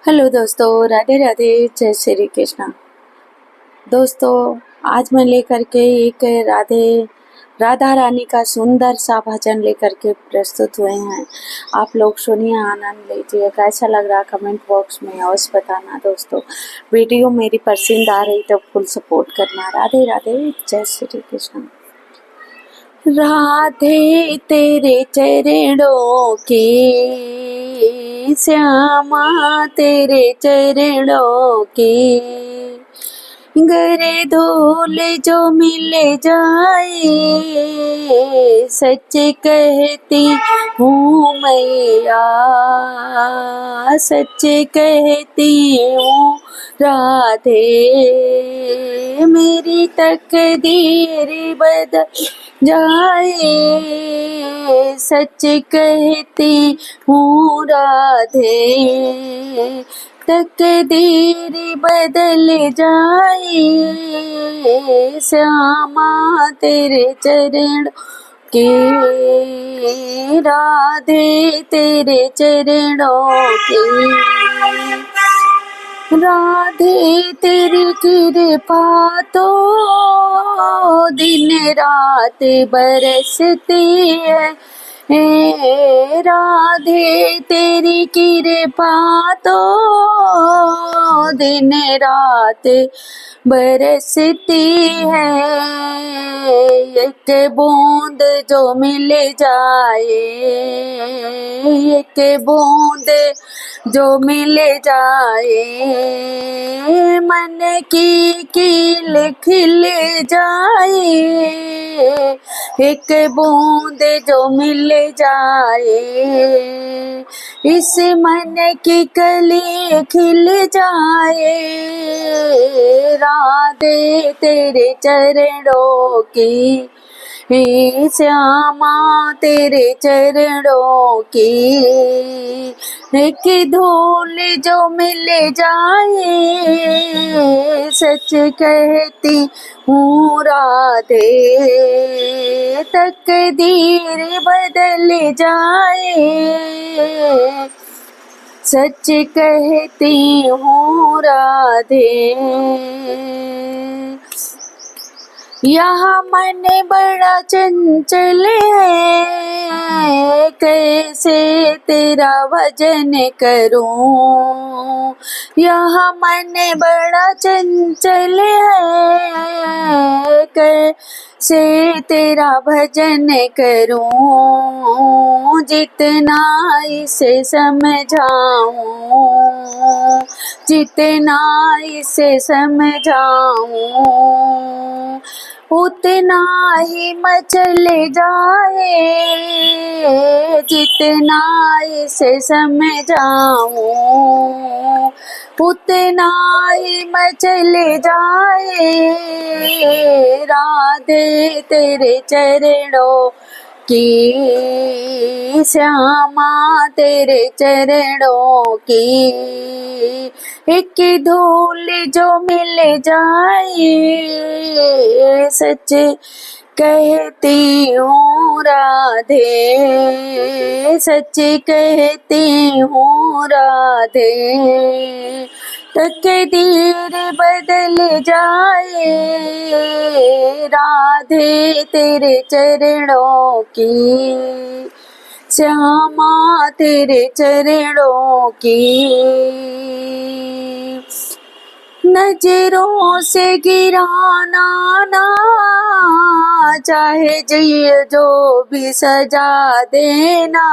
Hello दोस्तों, राधे राधे, जय श्री कृष्णा। दोस्तों, आज मैं लेकर के एक राधा रानी का सुंदर सा भजन लेकर के प्रस्तुत हुए हैं। आप लोग सुनिए, आनंद लीजिए। कैसा लग रहा कमेंट बॉक्स में अवश्य बताना। दोस्तों, वीडियो मेरी पसंद आ रही तो फुल सपोर्ट करना। राधे राधे, जय श्री कृष्णा। राधे तेरे चरणों की, श्यामा तेरे चरणों की, गर धूल जो मिल जाए, सच कहती हूँ मैया, सच कहती हूँ राधे, मेरी तकदीर बदल जाए, सच कहती हूँ राधे, तकदीर बदल जाए, श्यामा तेरे चरण के, राधे तेरे चरणों की, राधे तेरी कृपा तो दिन रात बरसती है, राधे तेरी कृपा तो दिन रात बरसती है, एक बूंद जो मिल जाए, एक बूंद जो मिल जाए, मन की कील खिल जाए, एक बूंद जो मिल जाए, इस मन की कली खिल जाए, राधे तेरे चरणों की, श्यामा तेरे चरणों की, एक धूल जो मिल जाए, सच कहती हूँ राधे, तकदीर बदल जाए, सच कहती हूँ राधे। यहाँ मन बड़ा चंचल है, कैसे तेरा भजन करूं, यहाँ मन बड़ा चंचल है, कैसे तेरा भजन करूं, जितना इसे समझाऊं, जितना इसे समझाऊं, उतना ही मचल जाए, जितना इसे समझाऊं, उतना ही मचल जाए, राधे तेरे चरणों की, श्यामा तेरे चरणों की, एक धूल जो मिल जाए, सच कहती हूँ राधे, सच कहती हूँ राधे, तकदीर बदल जाए, राधे तेरे चरणों की, श्यामा तेरे चरणों की, नजरों से गिराना ना, चाहे जो भी सजा देना,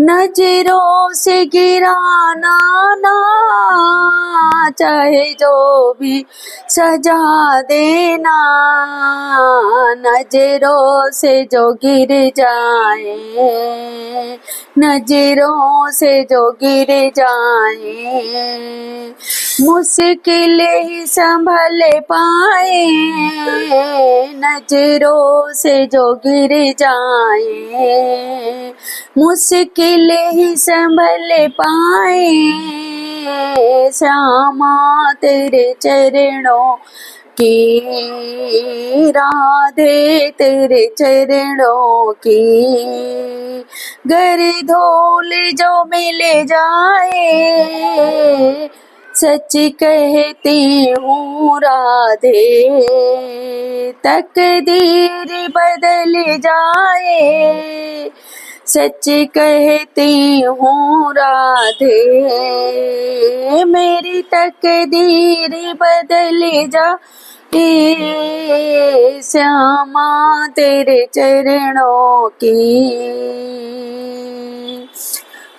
नजरों से गिराना ना, चाहे जो भी सजा देना, नजरों से जो गिर जाए, नजरों से जो गिर जाए, मुश्किल ही संभल पाए, नजरों से जो गिर जाए, मुश्किल ही संभल पाए, श्यामा तेरे चरणों की, राधे तेरे चरणों की। गर धूल जो मिल जाए, सच कहती हूँ राधे, तकदीर बदल जाए, सच कहती हूँ राधे, मेरी तकदीर बदल जाए, श्यामा तेरे चरणों की।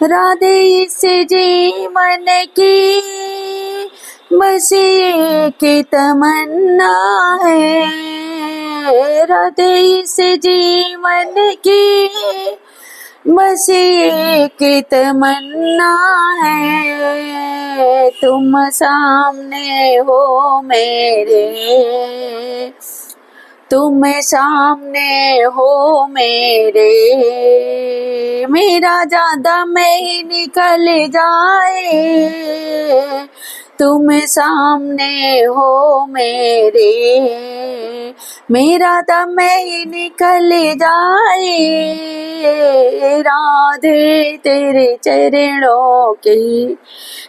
राधे इस जीवन की बस एक तमन्ना है, राधे इस जीवन की बस एक तमन्ना है, तुम सामने हो मेरे, तुम सामने हो मेरे, मेरा ज्यादा में निकल जाए, तुम सामने हो मेरे, मेरा दम ही निकल जाए, राधे तेरे चरणों की,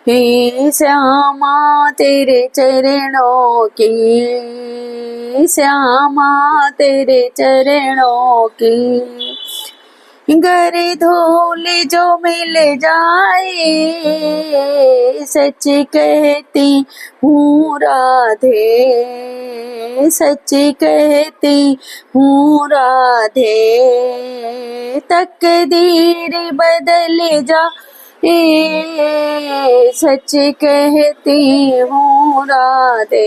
हे श्यामा तेरे चरणों की, श्यामा तेरे चरणों की। गर धूल जो मिल जाए, सच कहती हूँ राधे, सच कहती हूँ राधे, तकदीर बदल जाए, सच कहती हूँ राधे।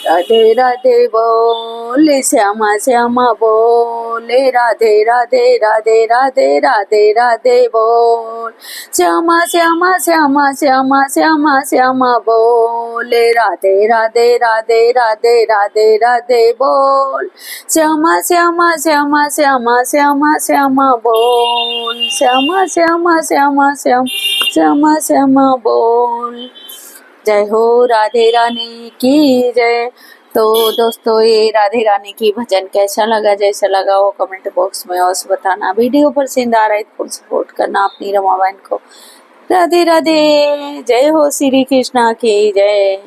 राधे राधे बोल श्यामा श्यामा बोले, राधे राधे राधे राधे राधे राधे बोल, श्यामा श्यामा श्यामा श्यामा श्यामा श्यामा बोले, राधे राधे राधे राधे राधे राधे बोल, श्यामा श्यामा श्यामा श्यामा श्यामा श्यामा बोल, श्यामा श्यामा श्यामा श्याम श्यामा श्यामा बोल। जय हो राधे रानी की जय। तो दोस्तों ये राधे रानी की भजन कैसा लगा, जैसा लगा वो कमेंट बॉक्स में अवश्य बताना। वीडियो पसंद आ रहा है तो सपोर्ट करना अपनी रमा बहन को। राधे राधे, जय हो श्री कृष्णा की जय।